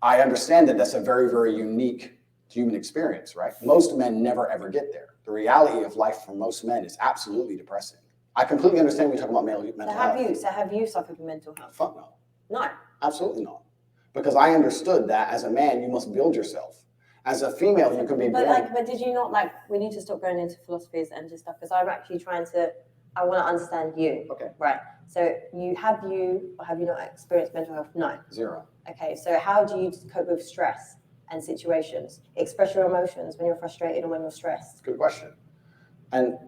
I understand that that's a very, very unique human experience, right? Most men never ever get there. The reality of life for most men is absolutely depressing. I completely understand when you talk about mental health. So have you suffered from mental health? Fuck no. No. Absolutely not. Because I understood that as a man, you must build yourself. As a female, you can be born. But did you not, like, we need to stop going into philosophies and just stuff, because I'm actually I want to understand you. Okay. Right. So have you not experienced mental health? No. Zero. Okay. So how do you cope with stress and situations? Express your emotions when you're frustrated and when you're stressed. Good question. And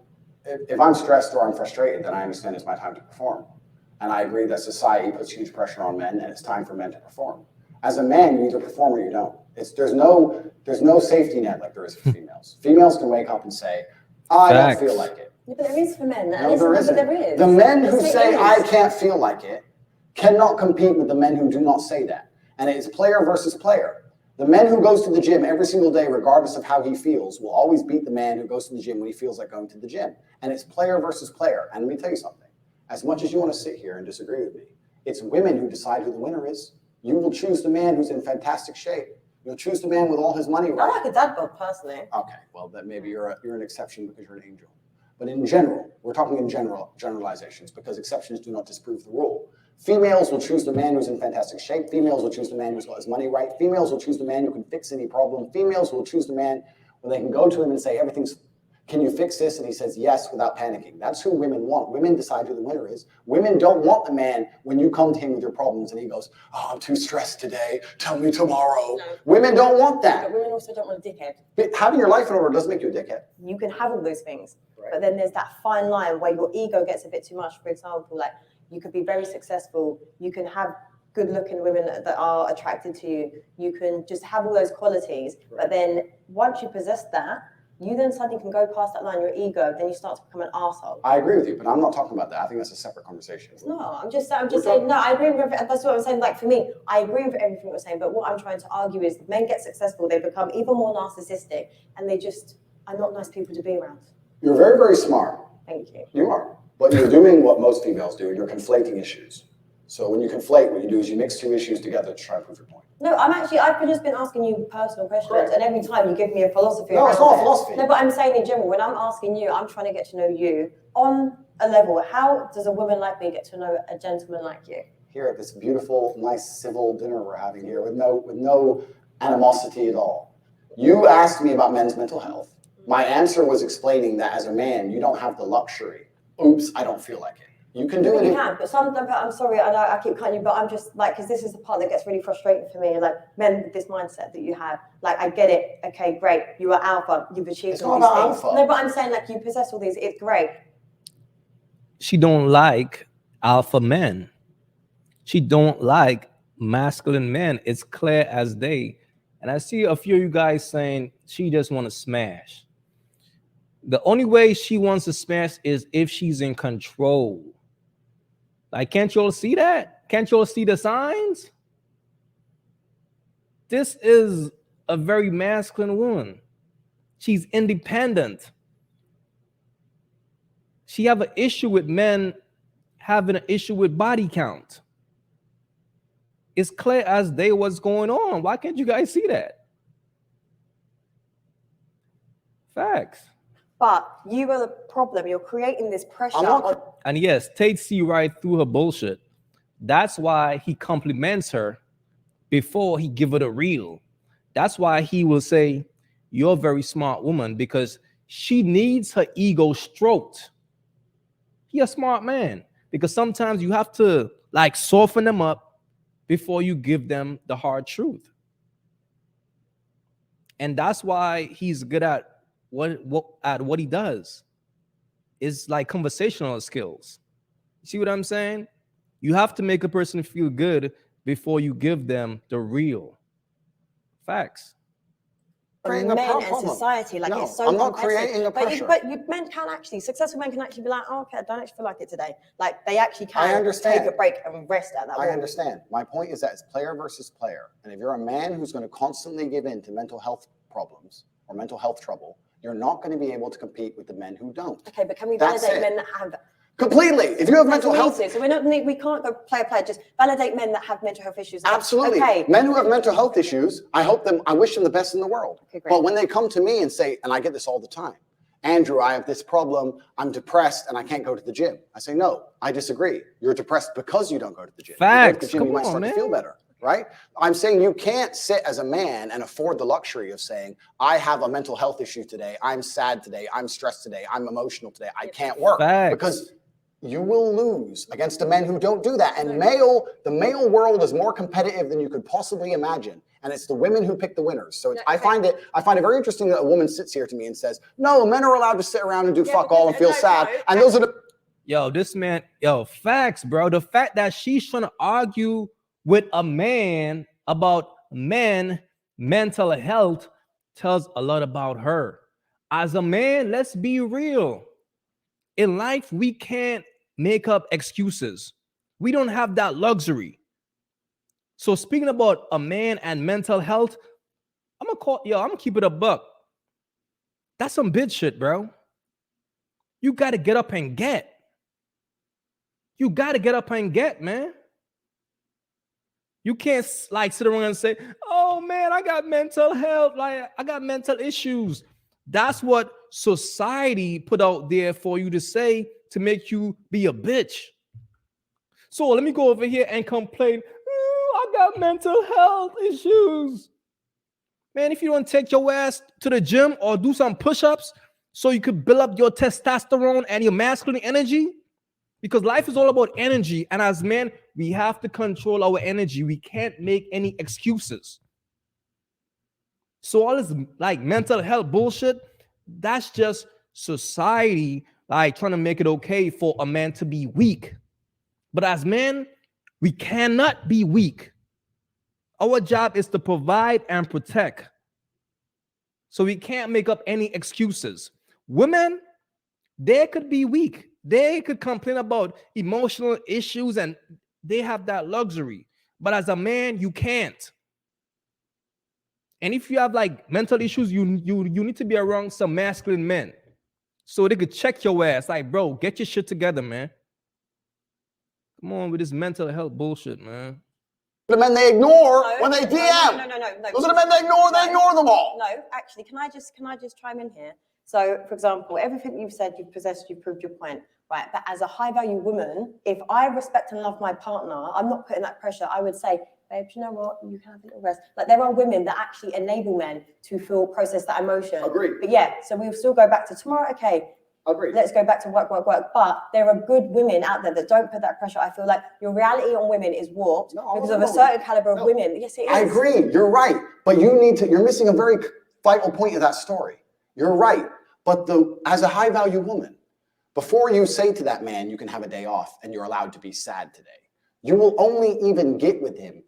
if I'm stressed or I'm frustrated, then I understand it's my time to perform. And I agree that society puts huge pressure on men, and it's time for men to perform. As a man, you either perform or you don't. There's no safety net like there is for females. Females can wake up and say, I don't feel like it. Yeah, but there is for men. No, there isn't. There is. The men who say I can't feel like it cannot compete with the men who do not say that. And it's player versus player. The man who goes to the gym every single day, regardless of how he feels, will always beat the man who goes to the gym when he feels like going to the gym. And it's player versus player. And let me tell you something. As much as you want to sit here and disagree with me, it's women who decide who the winner is. You will choose the man who's in fantastic shape. You'll choose the man with all his money right. I like a dad bod personally. Okay, well, then maybe you're an exception because you're an angel. But in general, we're talking in generalizations, because exceptions do not disprove the rule. Females will choose the man who's in fantastic shape. Females will choose the man who's got his money right. Females will choose the man who can fix any problem. Females will choose the man when they can go to him and say, can you fix this? And he says yes without panicking. That's who women want. Women decide who the winner is. Women don't want the man when you come to him with your problems and he goes, oh, I'm too stressed today. Tell me tomorrow. No. Women don't want that. But women also don't want a dickhead. But having your life in order doesn't make you a dickhead. You can have all those things. Right. But then there's that fine line where your ego gets a bit too much. For example, like, you could be very successful. You can have good-looking women that are attracted to you. You can just have all those qualities. Right. But then once you possess that, you then suddenly can go past that line, your ego, then you start to become an arsehole. I agree with you, but I'm not talking about that. I think that's a separate conversation. No, I'm just saying, no, I agree with everything. That's what I'm saying. Like, for me, I agree with everything you're saying, but what I'm trying to argue is men get successful, they become even more narcissistic, and they just are not nice people to be around. You're very, very smart. Thank you. You are. But you're doing what most females do. You're conflating issues. So when you conflate, what you do is you mix two issues together to try to prove your point. No, I've just been asking you personal questions. Correct. And every time you give me a philosophy. No, it's not a philosophy. No, but I'm saying in general, when I'm asking you, I'm trying to get to know you on a level. How does a woman like me get to know a gentleman like you? Here at this beautiful, nice, civil dinner we're having here with no animosity at all. You asked me about men's mental health. My answer was explaining that as a man, you don't have the luxury. Oops, I don't feel like it. You can do it. You can, but sometimes, I'm sorry, I know I keep cutting you, but I'm just like, because this is the part that gets really frustrating for me. Like, men with this mindset that you have, like, I get it. Okay, great. You are alpha. You've achieved all these things. Alpha. No, but I'm saying, like, you possess all these. It's great. She don't like alpha men. She don't like masculine men. It's clear as day. And I see a few of you guys saying she just want to smash. The only way she wants to smash is if she's in control. Like, can't you all see that? Can't you all see the signs? This is a very masculine woman. She's independent. She have an issue with men having an issue with body count. It's clear as day what's going on. Why can't you guys see that? Facts. But you are the problem. You're creating this pressure. And yes, Tate see right through her bullshit. That's why he compliments her before he give her the real. That's why he will say, you're a very smart woman, because she needs her ego stroked. He a smart man, because sometimes you have to like soften them up before you give them the hard truth. And that's why he's good at what he does. Is like conversational skills. You see what I'm saying? You have to make a person feel good before you give them the real facts. Men and society, like, no, it's so I'm not creating a pressure. But men can actually, successful men can actually be like, oh, okay, I don't actually feel like it today. Like, they actually can take a break and rest at that I understand. My point is that it's player versus player. And if you're a man who's going to constantly give in to mental health problems or mental health trouble, you're not going to be able to compete with the men who don't. Okay, but can we validate men that have Completely. If you have mental health, So we can't go play. Just validate men that have mental health issues. absolutely. Okay. Men who have mental health issues, I wish them the best in the world. Okay, great. But when they come to me and say, and I get this all the time, Andrew, I have this problem, I'm depressed and I can't go to the gym. I say, no, I disagree. You're depressed because you don't go to the gym. Facts. If you go to the gym, you might start to feel better, right? I'm saying you can't sit as a man and afford the luxury of saying, I have a mental health issue today, I'm sad today, I'm stressed today, I'm emotional today, I can't work. Facts. Because you will lose against the men who don't do that. And the male world is more competitive than you could possibly imagine. And it's the women who pick the winners. So I find it very interesting that a woman sits here to me and says, no, men are allowed to sit around and do fuck all and feel sad. And those are the... Yo, this man, facts, bro. The fact that she's trying to argue with a man about men, mental health tells a lot about her. As a man, let's be real. In life, we can't make up excuses. We don't have that luxury. So speaking about a man and mental health, I'm gonna keep it a buck. That's some bitch shit, bro. You gotta get up and get. You gotta get up and get, man. You can't like sit around and say, oh man, I got mental health, like I got mental issues. That's what society put out there for you to say to make you be a bitch. So let me go over here and complain. I got mental health issues. Man, if you don't take your ass to the gym or do some push-ups so you could build up your testosterone and your masculine energy, because life is all about energy. And as men, we have to control our energy. We can't make any excuses. So all this like mental health bullshit, that's just society like trying to make it okay for a man to be weak. But as men, we cannot be weak. Our job is to provide and protect. So we can't make up any excuses. Women, they could be weak. They could complain about emotional issues and they have that luxury. But as a man, you can't. And if you have like mental issues, you need to be around some masculine men so they could check your ass. Like, bro, get your shit together, man. Come on with this mental health bullshit, man. The men they ignore when they DM. No. Those are the men they ignore them all. No, actually, can I just chime in here? So, for example, everything you've said, you've possessed, you've proved your point, right? But as a high-value woman, if I respect and love my partner, I'm not putting that pressure. I would say, babe, you know what? You can have a little rest. Like, there are women that actually enable men to process that emotion. Agreed. But yeah, so we'll still go back to tomorrow. Okay, Agreed. Let's go back to work. But there are good women out there that don't put that pressure. I feel like your reality on women is warped because of a certain caliber of women. Yes, it is. I agree. You're right. But you're missing a very vital point of that story. You're right. But as a high value woman, before you say to that man, you can have a day off and you're allowed to be sad today, you will only even get with him.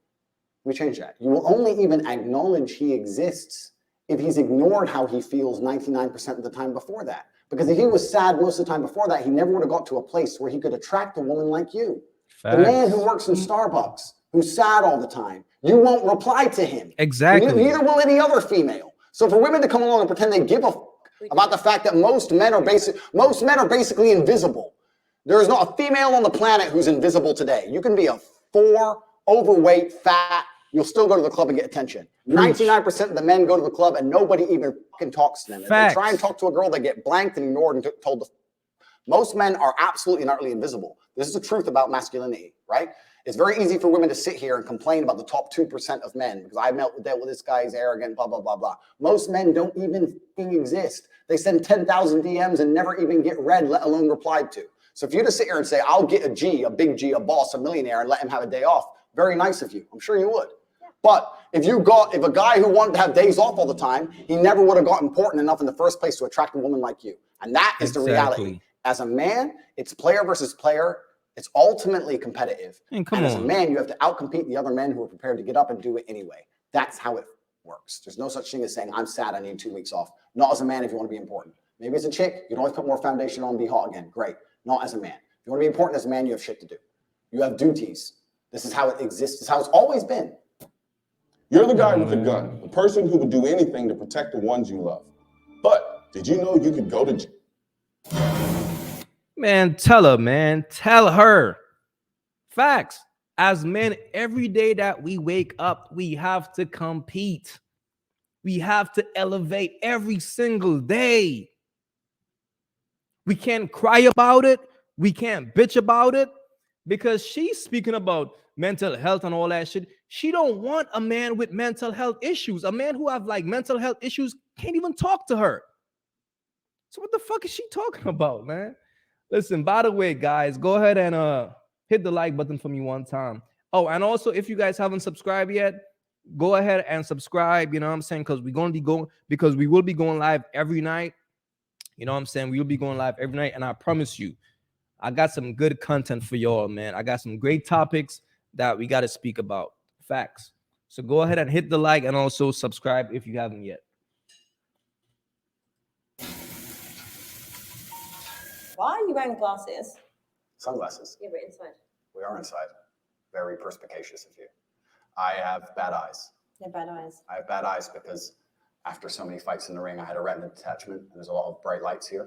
Let me change that. You will only even acknowledge he exists if he's ignored how he feels 99% of the time before that. Because if he was sad most of the time before that, he never would have got to a place where he could attract a woman like you. Facts. The man who works in Starbucks, who's sad all the time, you won't reply to him. Exactly. Neither will any other female. So for women to come along and pretend they give a about the fact that most men are basically invisible. There is not a female on the planet who's invisible today. You can be a 4, overweight, fat, you'll still go to the club and get attention. 99% of the men go to the club and nobody even fucking talks to them. If they try and talk to a girl, they get blanked and ignored and told to... Most men are absolutely and utterly invisible. This is the truth about masculinity, right? It's very easy for women to sit here and complain about the top 2% of men because I dealt with this guy, he's arrogant, blah, blah, blah, blah. Most men don't even exist. They send 10,000 DMs and never even get read, let alone replied to. So if you just sit here and say, I'll get a big G, a boss, a millionaire, and let him have a day off, very nice of you. I'm sure you would. But if a guy who wanted to have days off all the time, he never would have got important enough in the first place to attract a woman like you. And that is the reality. As a man, it's player versus player. It's ultimately competitive. And as a man, you have to outcompete the other men who are prepared to get up and do it anyway. That's how it works. There's no such thing as saying, I'm sad, I need 2 weeks off. Not as a man if you want to be important. Maybe as a chick, you can always put more foundation on and be hot again. Great. Not as a man. If you want to be important as a man, you have shit to do. You have duties. This is how it exists. This is how it's always been. You're the guy with the gun, the person who would do anything to protect the ones you love. But did you know you could go to... Man, tell her, man. Tell her. Facts. As men, every day that we wake up, we have to compete. We have to elevate every single day. We can't cry about it. We can't bitch about it because she's speaking about mental health and all that shit. She don't want a man with mental health issues. A man who have like mental health issues can't even talk to her. So what the fuck is she talking about, man? Listen, by the way, guys, go ahead and hit the like button for me one time. Oh, and also if you guys haven't subscribed yet, go ahead and subscribe. You know what I'm saying? Because we will be going live every night. You know what I'm saying? We will be going live every night, and I promise you, I got some good content for y'all, man. I got some great topics that we got to speak about. Facts. So go ahead and hit the like and also subscribe if you haven't yet. Why are you wearing glasses? Sunglasses. Yeah, but inside. We are inside. Very perspicacious of you. I have bad eyes. You have bad eyes. I have bad eyes because after so many fights in the ring, I had a retina detachment, and there's a lot of bright lights here.